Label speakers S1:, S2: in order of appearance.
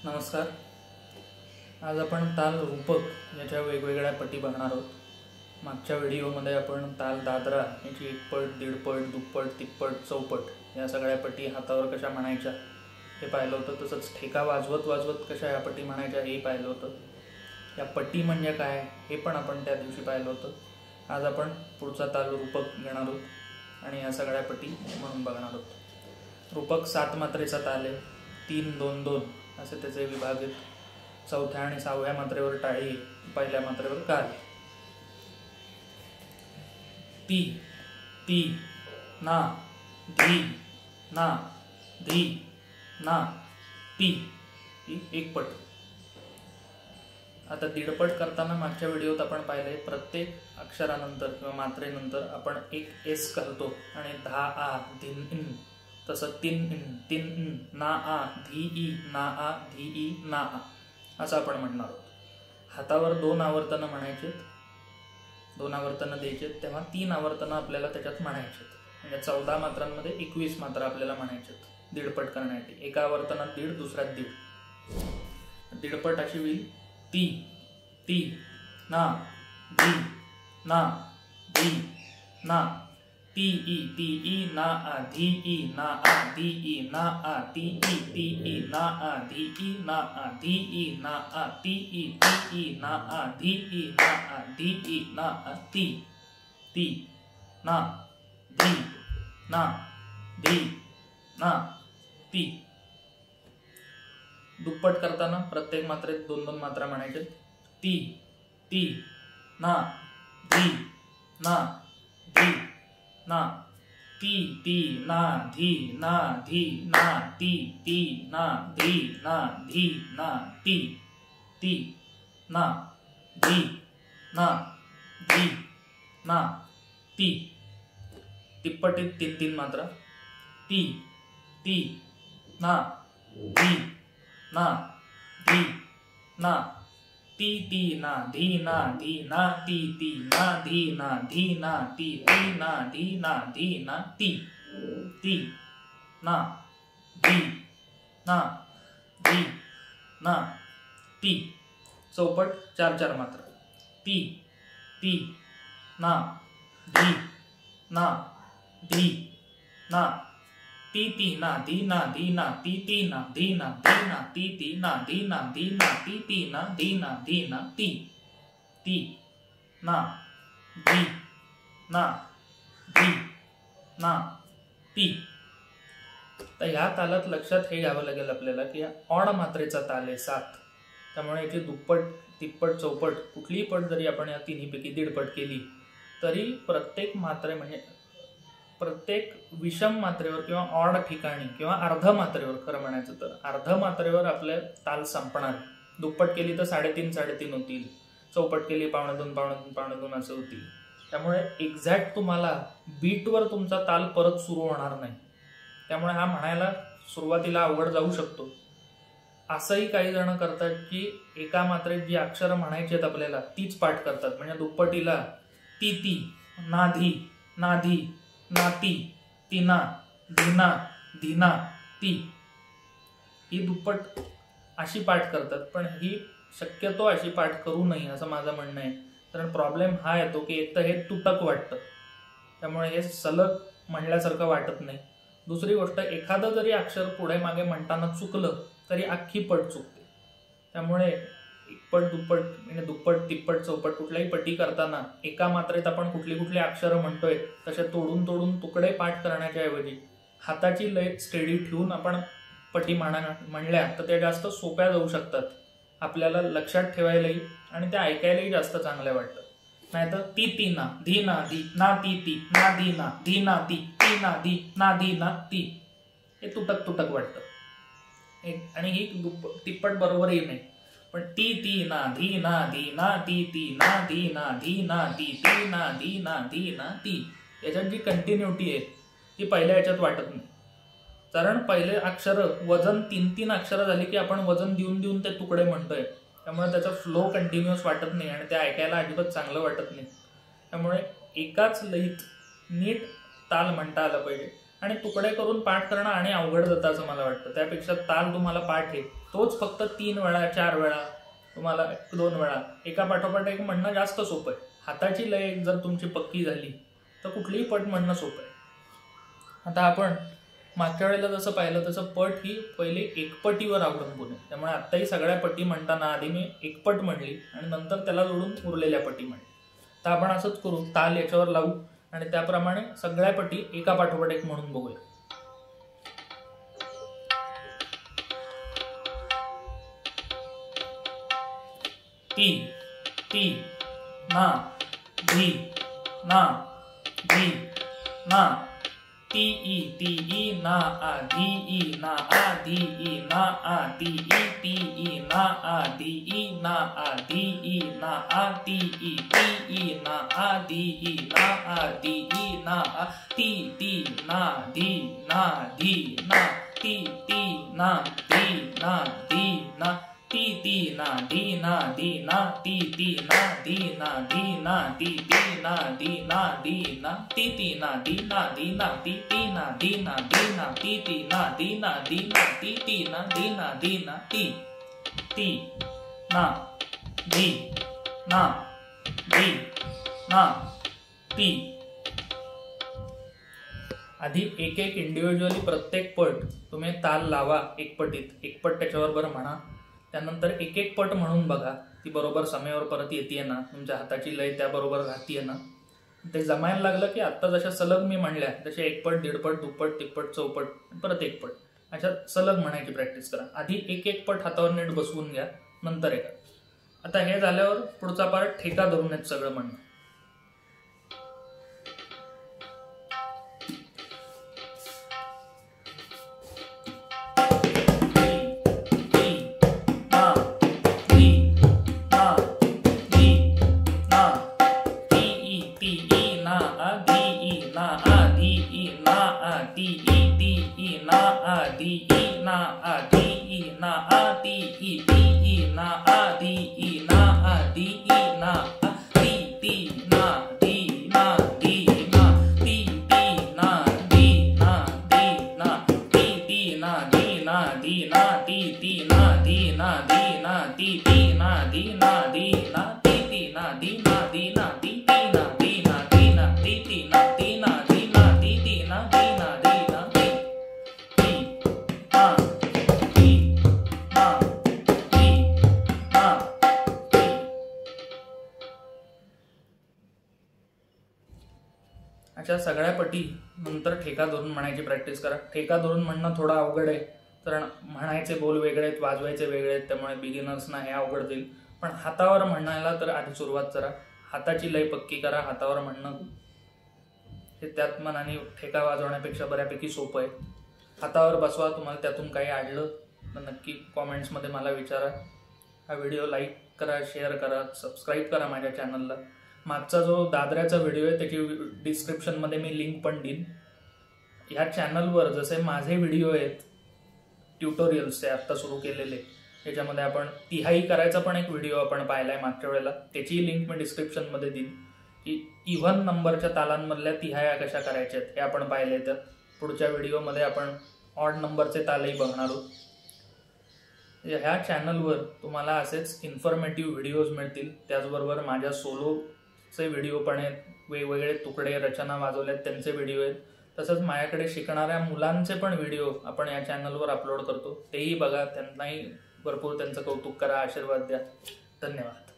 S1: नमस्कार. आज आपण ताल रूपक याच्या वेगवेगळ्या पटी बघणार आहोत. मागच्या व्हिडिओमध्ये आपण ताल दादरा याची एकपट, दीडपट, दुप्पट, तिप्पट, चौपट या सगळ्या पटी हातावर कशा म्हणायच्या हे पाहिलं होतं. तसंच ठेका वाजवत वाजवत कशा या पटी म्हणायच्या हे पाहिलं होतं. या पटी म्हणजे काय हे पण आपण त्या दिवशी पाहिलं होतं. आज आपण पुढचा ताल रूपक घेणार आहोत आणि या सगळ्या पटी म्हणून बघणार आहोत. रूपक 7 मात्रेचा ताल आहे. 3-2-2 असे त्याचे विभाग आहेत. 4थ्या आणि 6व्या मात्रेवर टाळी, पहिल्या मात्रेवर काल. ती, ती, ना, धी, ना, धी, ना, ती ही एकपट. आता दीडपट करताना मागच्या व्हिडिओत आपण पाहिले प्रत्येक अक्षरानंतर किंवा मात्रेनंतर आपण एक एस घालतो आणि धा आ धिन इन, तसं तिन इन तिन इन, ना आ धी ई ना आ धी ई ना आ असं आपण म्हणणार आहोत. हातावर 2 आवर्तनं म्हणायचे, 2 आवर्तनं द्यायचे, तेव्हा 3 आवर्तनं आपल्याला त्याच्यात म्हणायचे. म्हणजे 14 मात्रांमध्ये 21 मात्रा आपल्याला म्हणायचे दीडपट करण्यासाठी. एका आवर्तनात दीड, दुसऱ्यात दीड. दीडपट अशी होईल. ती, ती, ना, धी, ना, धी, ना, ती ई ना आ धी ई ना आ धी ई ना आ ती ई ना आ धी ई ना आ धी ई ना आ ती ई ना आ धी ई ना आ धी ई ना आ ती, ती, ना, धी, ना, धी, ना, ती. दुप्पट करताना प्रत्येक मात्रेत 2-2 मात्रा म्हणायचे. ती, ती, ना, धी, ना, धी, ना, ती, ती, ना, धी, ना, धी, ना, ती, ती, ना, धी, ना, धी, ना, ती, ती, ना, धी, ना, धी, ना, ती. तिप्पटीत 3-3 मात्रा. ती, ती, ना, धी, ना, धी, ना, ती ना, धी ना, धी ना, ती ना, धी ना, धी ना, ती ना, धी ना, धी ना, ती, ती, ना, धी, ना, धी, ना, ती. चौपट 4-4 मात्रा. ती, ती, ना, धी, ना, धी, ना, ती ना, धी ना, धी ना, ती ना, धी ना, धी ना, ती ना, धी ना, धी ना, ती ना, धी ना, धी ना, ती, ती, ना, धी, ना, धी, ना, ती. तर ह्या तालात लक्षात हे घ्यावं लागेल आपल्याला की ऑड मात्रेचा ताल आहे 7. त्यामुळे याची दुप्पट, तिप्पट, चौपट कुठलीही पट जरी आपण या तिन्हीपैकी दीडपट केली तरी प्रत्येक मात्रे म्हणजे प्रत्येक विषम मात्रेवर किंवा ऑड ठिकाणी किंवा अर्ध मात्रेवर, खरं म्हणायचं तर अर्ध मात्रेवर आपले ताल संपणार. दुप्पट केली तर 3.5-3.5 होतील, चौपट केली 2.5-2.5 असं होतील. त्यामुळे एक्झॅक्ट तुम्हाला बीटवर तुमचा ताल परत सुरू होणार नाही. त्यामुळे हा म्हणायला सुरुवातीला अवघड जाऊ शकतो. असंही काही जण करतात की एका मात्रेत जी अक्षरं म्हणायची आहेत आपल्याला तीच पाठ करतात. म्हणजे दुप्पटीला ती, ती, नाधी, नाधी, नाती, तिना, धीना, धीना, ती ही दुप्पट अशी पाठ करतात. पण ही शक्यतो अशी पाठ करू नये असं माझं म्हणणं आहे. कारण प्रॉब्लेम हा येतो की एक तर हे तुटक वाटतं, त्यामुळे हे सलग म्हणल्यासारखं वाटत नाही. दुसरी गोष्ट, एखादं जरी अक्षर पुढे मागे म्हणताना चुकलं तरी अख्खी पट चुकते. त्यामुळे एकपट, दुप्पट म्हणजे दुप्पट, तिप्पट, चौपट कुठल्याही पटी करताना एका मात्रेत आपण कुठली अक्षरं म्हणतोय तसे तोडून तोडून तुकडे पाठ करण्याच्या ऐवजी हाताची लय स्टेडी ठेवून आपण पटी म्हणल्या तर त्या जास्त सोप्या जाऊ शकतात. आपल्याला लक्षात ठेवायलाही आणि त्या ऐकायलाही जास्त चांगल्या वाटतं. नाहीतर ती ना, धी ना, धी ना, ती ना, धी ना, धी ना, ती ना, धी ना, धी ना, ती हे तुटक वाटतं. आणि ही तिप्पट बरोबरही नाही. पण ती ना, धी ना, धी ना, ती ना, धी ना, धी ना, ती ना, धी ना, धी ना, ती याच्यात जी कंटिन्युटी आहे ती पहिल्या याच्यात वाटत नाही. कारण पहिले अक्षर वजन 3-3 अक्षरं झाली की आपण वजन देऊन ते तुकडे म्हणतोय. त्यामुळे त्याचा फ्लो कंटिन्युअस वाटत नाही आणि ते ऐकायला अजिबात चांगलं वाटत नाही. त्यामुळे एकाच लयीत नीट ताल म्हणता आला पाहिजे. आणि तुकडे करून पाठ करणं आणि अवघड जातं असं मला वाटतं. त्यापेक्षा ताल तुम्हाला पाठ आहे तोच फक्त 3 वेळा 4 वेळा तुम्हाला 2 वेळा एका पाठोपाठ एक म्हणणं जास्त सोपं आहे. हाताची लय जर तुमची पक्की झाली तर कुठलीही पट म्हणणं सोपं आहे. आता आपण मागच्या वेळेला जसं पाहिलं तसं पट ही पहिले एकपटीवर अवलंबून आहे. त्यामुळे आत्ताही सगळ्या पटी म्हणताना आधी मी एकपट म्हणली आणि नंतर त्याला जोडून उरलेल्या पटी म्हणली. तर आपण असंच करू, ताल याच्यावर लावू आणि त्याप्रमाणे सगळ्या पटी एका पाठोपाठ एक म्हणून बघूया. ती ती ना धी ना धी ना ती ई ना आ धी ई ना आ धी ई ना आ ती ई ना आ धी ई ना आ धी ई ना आ ती ई ना आ धी ई ना आ धी ई ना आ ती ना धी ना धी ना ती ना धी ना धी ना ती ना धी ना धी ना ती ना धी ना धी ना ती ना धी ना धी ना ती ना धी ना धी ना ती ना धी ना धी ना ती ना धी ना धी ना ती ना धी ना धी ना ती ना धी ना धी ना ती. आधी एक एक इंडिव्हिज्युअली प्रत्येक पट तुम्ही ताल लावा एकपटीत, एकपट त्याच्याबरोबर म्हणा. त्यानंतर एक एक पट म्हणून बघा ती बरोबर समेवर परत येते ना, तुमच्या हाताची लय त्याबरोबर राहतीये ना. ते जमायला लागलं की आत्ता जशा सलग मी म्हणल्या तसे एकपट, दीडपट, दुप्पट, तिप्पट, चौपट, परत एकपट अशा सलग म्हणायची प्रॅक्टिस करा. आधी एक एक पट हातावर नीट बसवून घ्या, नंतर एका. आता हे झाल्यावर पुढचा पार्ट ठेका धरून येत सगळं म्हणणं. अशा सगळ्या पटी नंतर ठेका धरून म्हणायची प्रॅक्टिस करा. ठेका धरून म्हणणं थोडं अवघड आहे कारण म्हणायचे बोल वेगळे आहेत, वाजवायचे वेगळे आहेत, त्यामुळे बिगिनर्सना हे अवघड जाईल. पण हातावर म्हणायला तर आधी सुरुवात करा. हाताची लय पक्की करा. हातावर म्हणणं हे त्यात मनाने ठेका वाजवण्यापेक्षा बऱ्यापैकी सोपं आहे. हातावर बसवा. तुम्हाला त्यातून काही आढळलं तर नक्की कॉमेंट्समध्ये मला विचारा. हा व्हिडिओ लाईक करा, शेअर करा, सबस्क्राईब करा माझ्या चॅनलला. मागचा जो दादऱ्याचा व्हिडिओ आहे त्याची डिस्क्रिप्शनमध्ये मी लिंक पण देईन. ह्या चॅनलवर जसे माझे व्हिडिओ आहेत ट्युटोरियल्सचे आत्ता सुरू केलेले, त्याच्यामध्ये आपण तिहाई करायचा पण एक व्हिडिओ आपण पाहिलाय मागच्या वेळेला, त्याची लिंक मी डिस्क्रिप्शनमध्ये देईन. की इव्हन नंबरच्या तालांमधल्या तिहाया कशा करायच्या हे आपण पाहिले. तर पुढच्या व्हिडिओमध्ये आपण ऑड नंबरचे तालही बघणार आहोत. ह्या चॅनलवर तुम्हाला असेच इन्फॉर्मेटिव्ह व्हिडिओज मिळतील. त्याचबरोबर माझ्या सोलोचे व्हिडिओ पण आहेत, वेगवेगळे तुकडे रचना वाजवल्यात त्यांचे व्हिडिओ आहेत. तसंच माझ्याकडे शिकणाऱ्या मुलांचे पण व्हिडिओ आपण या चॅनलवर अपलोड करतो, तेही बघा. त्यांनाही भरपूर त्यांचं कौतुक करा, आशीर्वाद द्या. धन्यवाद.